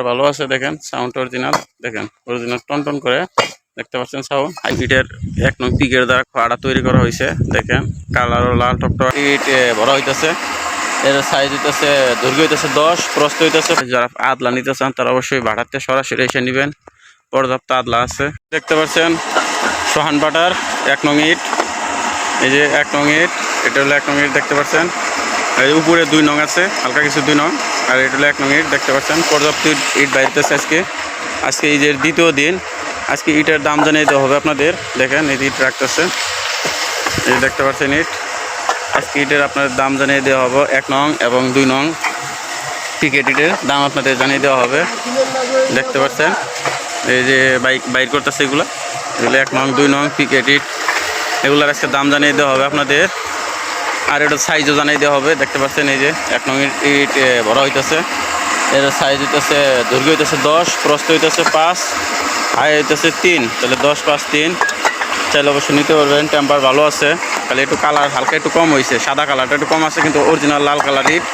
ভালো আছে দেখেন, সাউন্ড অরিজিনাল, দেখেন অরিজিনাল টন টন করে দেখতে পাচ্ছেন সাউন্ড। হাইব্রিডের 1 নং পিকের দ্বারা খোয়াড়া তৈরি করা হয়েছে। দেখেন কালারও লাল টকটক। ইট বড় হইতেছে, এর সাইজ হইতেছে, দৈর্ঘ্য হইতেছে 10, প্রস্থ হইতেছে। যারা আদলা নিতে চান তারা অবশ্যই ভাড়াতে সরাসরি এসে নেবেন, পর্যাপ্ত আদলা আছে। দেখতে পাচ্ছেন সোহান বাটার 1 নং ইট, এই যে 1 নং ইট, এটা হলো 1 নং ইট দেখতে পাচ্ছেন। এই উপরে 2 নং আছে, হালকা কিছু 2 নং, আর এটা হলো 1 নং ইট দেখতে পাচ্ছেন। পর্যাপ্ত ইট বাইরেতেছে আজকে এই যে দ্বিতীয় দিন। আজকে ইটের দাম জানিয়ে দেওয়া হবে আপনাদের। দেখেন এই ইট রাখতেছে, এই দেখতে পাচ্ছেন ইট। আজকে ইটের আপনাদের দাম জানিয়ে দেওয়া হবে 1 নং এবং 2 নং পিকেট ইটের দাম আপনাদের জানিয়ে দেওয়া হবে। দেখতে পাচ্ছেন এই যে বাইর করতেছে এগুলো 1 নং 2 নং পিকেট ইট, এগুলোর আজকে দাম জানিয়ে দেওয়া হবে আপনাদের। আর এটা সাইজও জানিয়ে দেওয়া হবে। দেখতে পাচ্ছেন এই যে 1 নং ইট বড় হইতেছে, এর সাইজ হইতেছে, দৈর্ঘ্য হইতেছে 10, প্রস্থ হইতেছে 5, হাই হইতেছে 3, তাহলে 10, 5, 3। চাইলে অবশ্যই নিতে পারবেন। টেম্পার ভালো আছে, তাহলে একটু কালার হালকা একটু কম হয়েছে, সাদা কালারটা একটু কম আছে, কিন্তু অরিজিনাল লাল কালার ইট।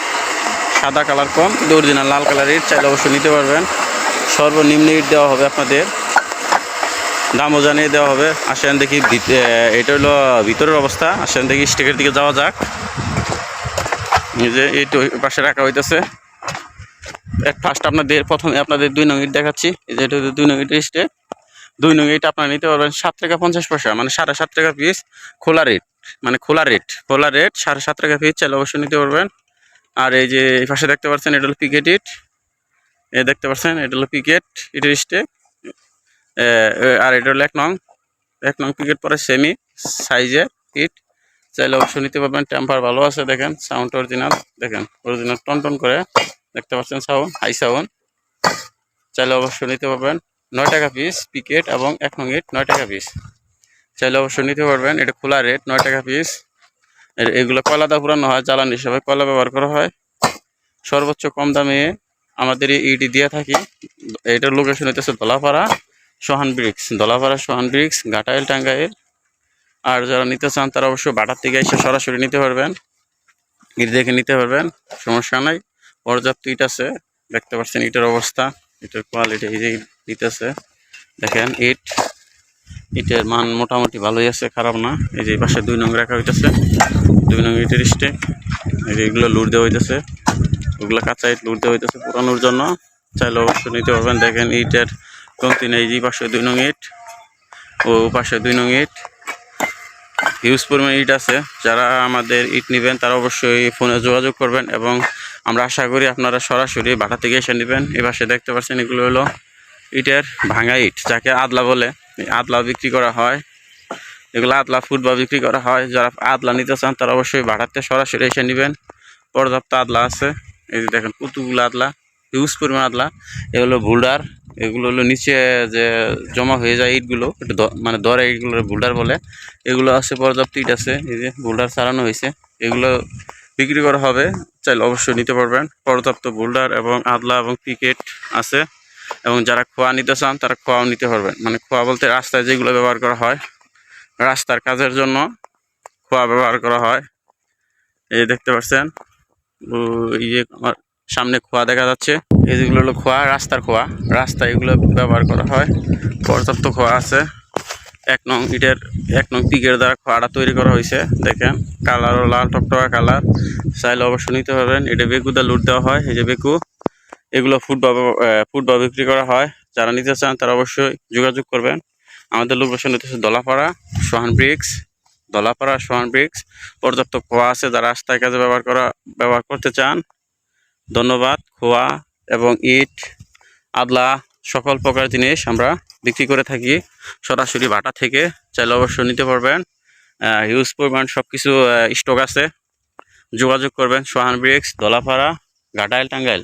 সাদা কালার কম, কিন্তু অরিজিনাল লাল কালার ইট। চাইলে অবশ্যই নিতে পারবেন। সর্বনিম্ন ইট দেওয়া হবে আপনাদের, দামও জানিয়ে দেওয়া হবে। আসেন দেখি, এটা হলো ভিতরের অবস্থা। আসেন দেখি স্টেকের দিকে যাওয়া যাক। এই যে এইটা পাশে রাখা হইতেছে। ফার্স্ট প্রথমে আপনাদের 2 নং ইট দেখাচ্ছি। এই যে এটা 2 নং ইটের স্টেক। 2 নং ইট আপনারা নিতে পারবেন 7 টাকা 50 পয়সা, মানে 7.5 টাকা পিস। খোলা রেট, মানে খোলা রেট 7.5 টাকা পিস। চাইলে অবশ্যই নিতে পারবেন। আর এই যে এই পাশে দেখতে পাচ্ছেন এটা হলো পিকেট ইট, এই দেখতে পাচ্ছেন এটা হলো পিকেট ইটের স্টেক। আর এটা হলো 1 নং পিকেট পরে সেমি সাইজের ইট। চাইলে অবশ্যই নিতে পারবেন। টেম্পার ভালো আছে, দেখেন সাউন্ড অরিজিনাল, দেখেন অরিজিনাল টন টন করে দেখতে পাচ্ছেন সাউন্ড, হাই সাউন্ড। চাইলে অবশ্যই নিতে পারবেন। 9 টাকা পিস পিকেট এবং 1 নং ইট 9 টাকা পিস। চাইলে অবশ্যই নিতে পারবেন। এটা খোলা রেট 9 টাকা পিস। এগুলো কয়লা দা পুরানো হয়, জ্বালানি হিসাবে কয়লা ব্যবহার করা হয়। সর্বোচ্চ কম দামে আমাদের এই ইটি দিয়ে থাকি। এটার লোকেশন হইতেছে দলাপাড়া সোহান ব্রিক্স, ঘাটাইল, টাঙ্গাইল। আর যারা নিতে চান তারা অবশ্যই বাটার থেকে এসে সরাসরি নিতে পারবেন, ইট দেখে নিতে পারবেন, সমস্যা নাই। পর্যাপ্ত ইট আছে, দেখতে পাচ্ছেন ইটের অবস্থা, ইটের কোয়ালিটি এই যে দিতেছে। দেখেন ইটের মান মোটামুটি ভালোই আছে, খারাপ না। এই যে পাশে 2 নং রাখা হইতেছে, 2 নং ইটের স্টেক। এই যে এগুলো লুট দেওয়া হইতেছে, ওগুলো কাঁচা ইট লুট দেওয়া হইতেছে পুরানোর জন্য। চাইলে অবশ্যই নিতে পারবেন। দেখেন ইটের কমতি নেই, যে পাশে 2 নং ইট ও পাশে 2 নং ইট, হিউজ পরিমাণ ইট আছে। যারা আমাদের ইট নেবেন তারা অবশ্যই ফোনে যোগাযোগ করবেন, এবং আমরা আশা করি আপনারা সরাসরি বাটা থেকে এসে নেবেন। এই পাশে দেখতে পাচ্ছেন এগুলো হলো ইটের ভাঙা ইট, যাকে আদলা বলে। আদলা বিক্রি করা হয়, এগুলো আদলা ফুটবল বিক্রি করা হয়। যারা আদলা নিতে চান তারা অবশ্যই বাটাতে সরাসরি এসে নেবেন, পর্যাপ্ত আদলা আছে। এই যে দেখেন কতগুলো আদলা, হিউজ পরিমাণ আদলা। এগুলো বোল্ডার, এগুলো হলো নিচে যে জমা হয়ে যায় ইটগুলো, একটু মানে দরে ইটগুলো বোল্ডার বলে। এগুলো আছে, পর্যাপ্ত ইট আছে, এই যে বোল্ডার চালানো হয়েছে, এগুলো বিক্রি করা হবে। চাইলে অবশ্যই নিতে পারবেন। পর্যাপ্ত বোল্ডার এবং আদলা এবং পিকেট আছে। এবং যারা খোয়া নিতে চান তারা খোয়াও নিতে পারবেন, মানে খোয়া বলতে রাস্তায় যেগুলো ব্যবহার করা হয়, রাস্তার কাজের জন্য খোয়া ব্যবহার করা হয়। এই দেখতে পাচ্ছেন এই যে আমার সামনে খোয়া দেখা যাচ্ছে, এই যেগুলো হলো খোয়া, রাস্তার খোয়া, রাস্তায় এগুলো ব্যবহার করা হয়। পর্যাপ্ত খোয়া আছে। 1 নং ইটের 1 নং পিকের দ্বারা খোয়াটা তৈরি করা হয়েছে। দেখেন কালারও লাল টকটকা কালার। চাইলে অবশ্যই নিতে পারবেন। এটা বেকুদা লুট দেওয়া হয়, এই যে বেকু, এগুলো ফুটবল বিক্রি করা হয়। যারা নিতে চান তারা অবশ্যই যোগাযোগ করবেন। আমাদের লোকেশন হচ্ছে দলাপাড়া সোহান ব্রিক্স। পর্যাপ্ত খোয়া আছে, যারা রাস্তায় কাজে ব্যবহার করতে চান। ধন্যবাদ। খোয়া এবং ইট, আদলা, সকল প্রকার জিনিস আমরা বিক্রি করে থাকি সরাসরি বাটা থেকে। চাইলে অবশ্যই নিতে পারবেন। হিউজ পরিমাণ সব কিছু স্টক আছে। যোগাযোগ করবেন সোহান ব্রিক্স, দলাপাড়া, ঘাটাইল, টাঙ্গাইল।